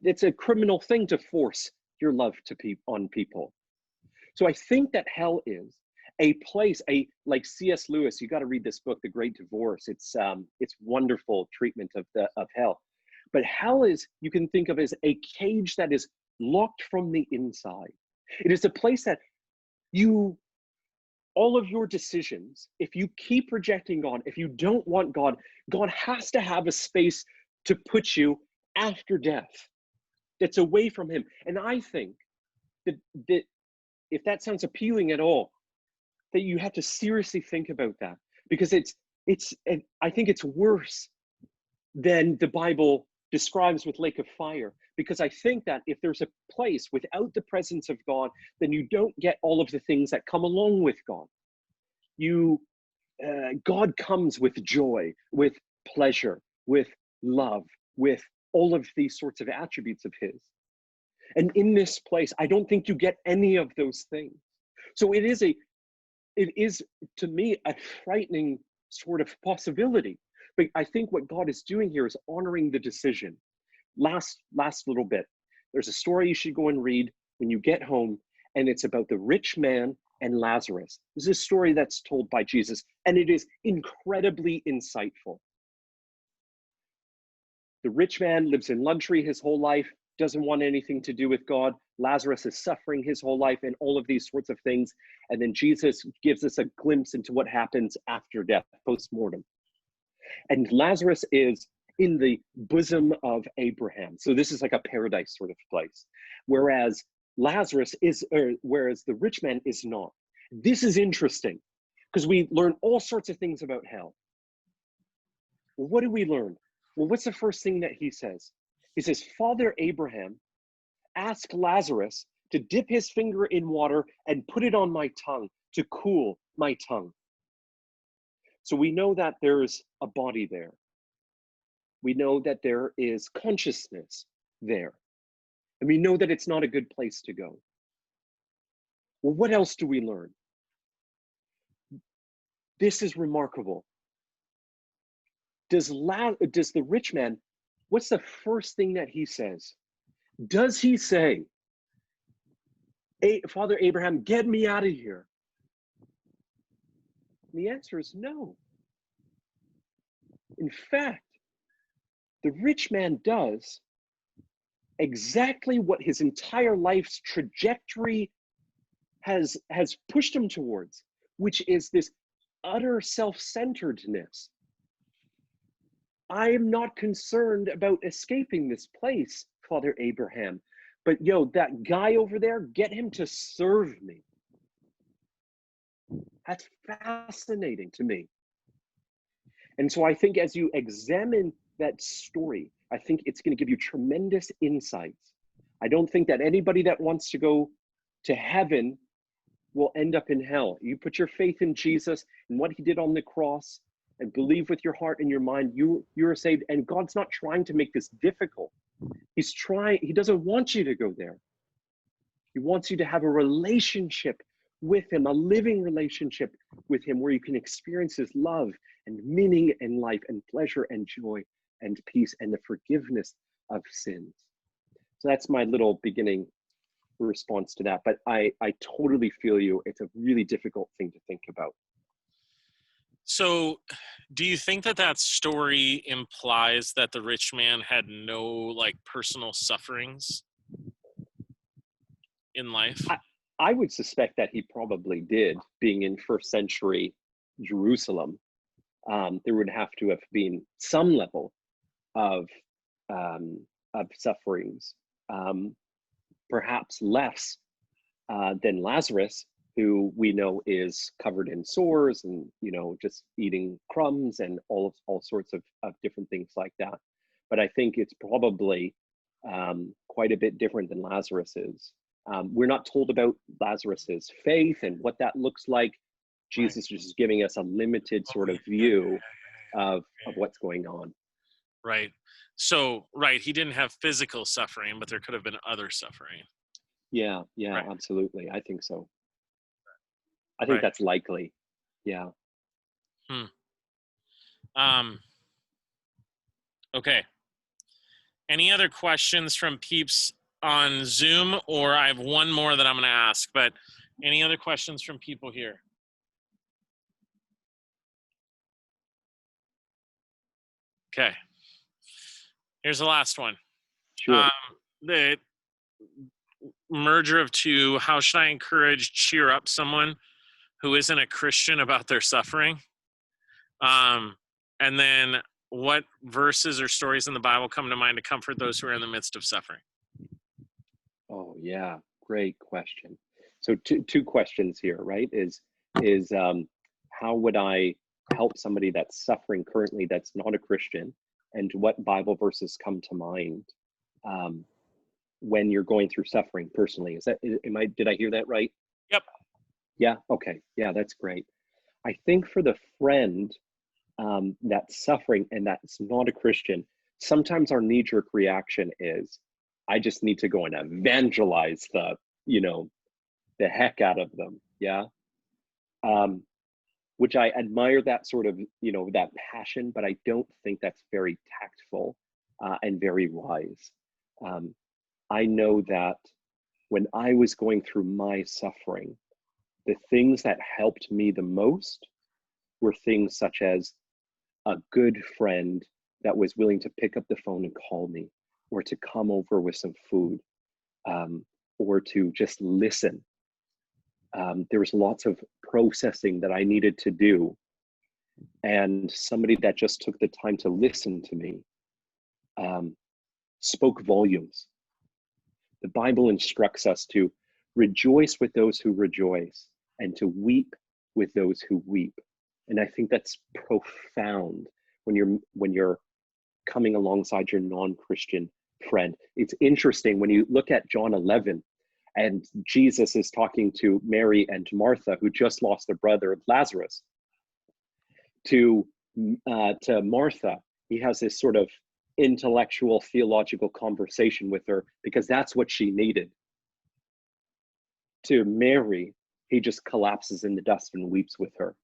It's a criminal thing to force your love on people. So I think that hell is a place, like C.S. Lewis, you got to read this book, The Great Divorce. It's wonderful treatment of hell. But hell is, you can think of as a cage that is locked from the inside. It is a place that all of your decisions, if you keep rejecting God, if you don't want God, God has to have a space to put you after death that's away from him. And I think that if that sounds appealing at all, that you have to seriously think about that, because I think it's worse than the Bible describes with lake of fire, because I think that if there's a place without the presence of God, then you don't get all of the things that come along with God. God comes with joy, with pleasure, with love, with all of these sorts of attributes of his. And in this place, I don't think you get any of those things. So it is to me a frightening sort of possibility. But I think what God is doing here is honoring the decision. Last little bit. There's a story you should go and read when you get home, and it's about the rich man and Lazarus. This is a story that's told by Jesus, and it is incredibly insightful. The rich man lives in luxury his whole life, doesn't want anything to do with God. Lazarus is suffering his whole life and all of these sorts of things. And then Jesus gives us a glimpse into what happens after death, post-mortem. And Lazarus is in the bosom of Abraham. So this is like a paradise sort of place. Whereas whereas the rich man is not. This is interesting because we learn all sorts of things about hell. Well, what do we learn? Well, what's the first thing that he says? He says, Father Abraham, ask Lazarus to dip his finger in water and put it on my tongue to cool my tongue. So we know that there's a body there. We know that there is consciousness there. And we know that it's not a good place to go. Well, what else do we learn? This is remarkable. Does the rich man what's the first thing that he says? Does he say, Father Abraham, get me out of here? And the answer is no. In fact, the rich man does exactly what his entire life's trajectory has pushed him towards, which is this utter self-centeredness. I am not concerned about escaping this place, Father Abraham, but that guy over there, get him to serve me. That's fascinating to me. And so I think as you examine that story, I think it's going to give you tremendous insights. I don't think that anybody that wants to go to heaven will end up in hell. You put your faith in Jesus and what he did on the cross and believe with your heart and your mind, you're saved. And God's not trying to make this difficult. He doesn't want you to go there. He wants you to have a relationship with him, a living relationship with him where you can experience his love and meaning in life and pleasure and joy and peace and the forgiveness of sins. So that's my little beginning response to that. But I totally feel you. It's a really difficult thing to think about. So do you think that story implies that the rich man had no personal sufferings in life? I would suspect that he probably did, being in first century Jerusalem. There would have to have been some level of sufferings, perhaps less than Lazarus, who we know is covered in sores and just eating crumbs and all sorts of different things like that. But I think it's probably quite a bit different than Lazarus is. We're not told about Lazarus's faith and what that looks like. Jesus is just giving us a limited sort of view of what's going on. Right. So, he didn't have physical suffering, but there could have been other suffering. Yeah, right. Absolutely. I think so. I think that's likely. Yeah. Okay. Any other questions from peeps on Zoom? Or I have one more that I'm going to ask, but any other questions from people here? Okay. Here's the last one. Sure. The merger of two, how should I cheer up someone who isn't a Christian about their suffering? And then what verses or stories in the Bible come to mind to comfort those who are in the midst of suffering? Oh, yeah. Great question. So two questions here, right? Is how would I help somebody that's suffering currently that's not a Christian, and what Bible verses come to mind when you're going through suffering personally? Did I hear that right? Yep. Yeah. Okay. Yeah, that's great. I think for the friend that's suffering and that's not a Christian, sometimes our knee-jerk reaction is, I just need to go and evangelize the heck out of them. Yeah. Which I admire that sort of, that passion, but I don't think that's very tactful and very wise. I know that when I was going through my suffering, the things that helped me the most were things such as a good friend that was willing to pick up the phone and call me, or to come over with some food, or to just listen. There was lots of processing that I needed to do. And somebody that just took the time to listen to me spoke volumes. The Bible instructs us to rejoice with those who rejoice and to weep with those who weep. And I think that's profound when you're coming alongside your non-Christian friend. It's interesting when you look at John 11, and Jesus is talking to Mary and to Martha, who just lost their brother Lazarus. To Martha, he has this sort of intellectual, theological conversation with her because that's what she needed. To Mary, he just collapses in the dust and weeps with her.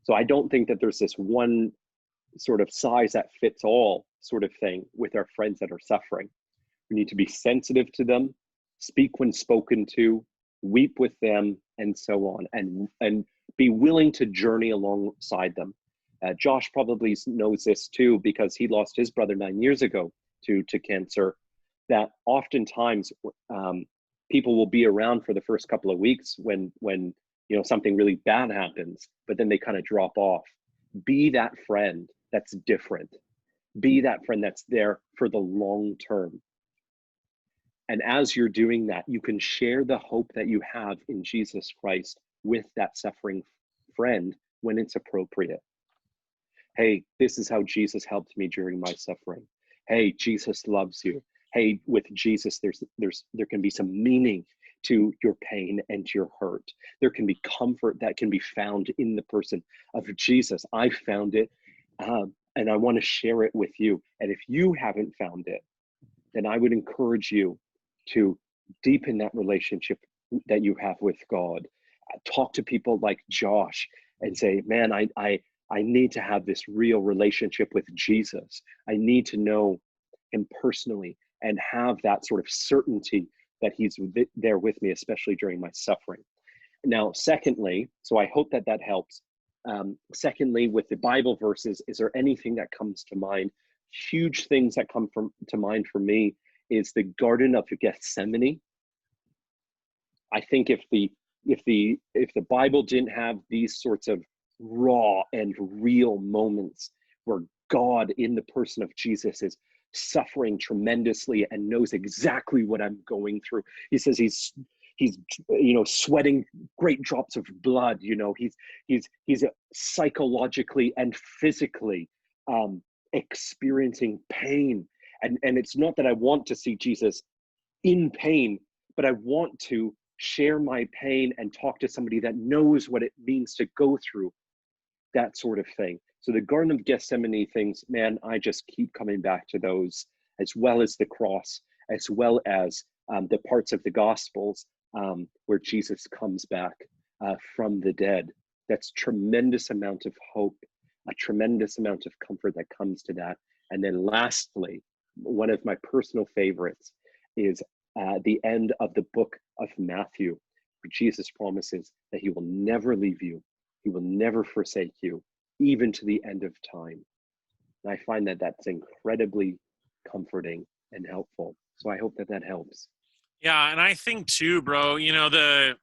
So I don't think that there's this one sort of size that fits all sort of thing with our friends that are suffering. We need to be sensitive to them, speak when spoken to, weep with them, and so on, and be willing to journey alongside them. Josh probably knows this too, because he lost his brother 9 years ago to cancer, that oftentimes people will be around for the first couple of weeks when something really bad happens, but then they kind of drop off. Be that friend that's different. Be that friend that's there for the long term. And as you're doing that, you can share the hope that you have in Jesus Christ with that suffering friend when it's appropriate. Hey, this is how Jesus helped me during my suffering. Hey, Jesus loves you. Hey, with Jesus, there can be some meaning to your pain and to your hurt. There can be comfort that can be found in the person of Jesus. I found it, and I want to share it with you. And if you haven't found it, then I would encourage you to deepen that relationship that you have with God. Talk to people like Josh and say, man, I need to have this real relationship with Jesus. I need to know him personally and have that sort of certainty that he's there with me, especially during my suffering. Now, secondly, so I hope that helps. Secondly, with the Bible verses, is there anything that comes to mind? Huge things that come to mind for me is the Garden of Gethsemane. I think if the Bible didn't have these sorts of raw and real moments where God in the person of Jesus is suffering tremendously and knows exactly what I'm going through. He says he's sweating great drops of blood. He's psychologically and physically experiencing pain. And it's not that I want to see Jesus in pain, but I want to share my pain and talk to somebody that knows what it means to go through that sort of thing. So the Garden of Gethsemane things, man, I just keep coming back to those, as well as the cross, as well as the parts of the Gospels where Jesus comes back from the dead. That's tremendous amount of hope, a tremendous amount of comfort that comes to that. And then lastly, one of my personal favorites is the end of the book of Matthew, where Jesus promises that he will never leave you. He will never forsake you, even to the end of time. And I find that that's incredibly comforting and helpful. So I hope that helps. Yeah, and I think too, bro, the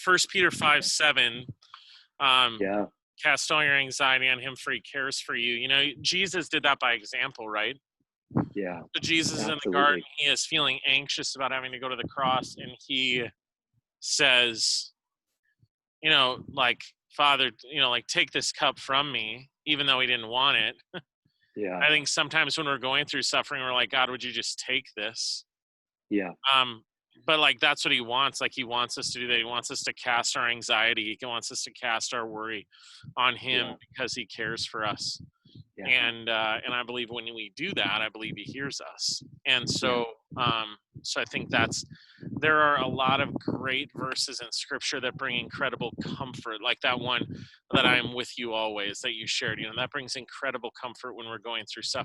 1 Peter 5:7, Yeah. cast all your anxiety on him for he cares for you. Jesus did that by example, right? Yeah. So Jesus is in the garden, he is feeling anxious about having to go to the cross, and he says, like, Father, take this cup from me, even though he didn't want it. Yeah. I think sometimes when we're going through suffering, we're like, God, would you just take this? Yeah. But like, that's what he wants. Like, he wants us to do that. He wants us to cast our anxiety. He wants us to cast our worry on him because he cares for us. Yeah. And I believe when we do that, I believe he hears us. And so, so I think there are a lot of great verses in scripture that bring incredible comfort, like that one that I am with you always that you shared, that brings incredible comfort when we're going through suffering.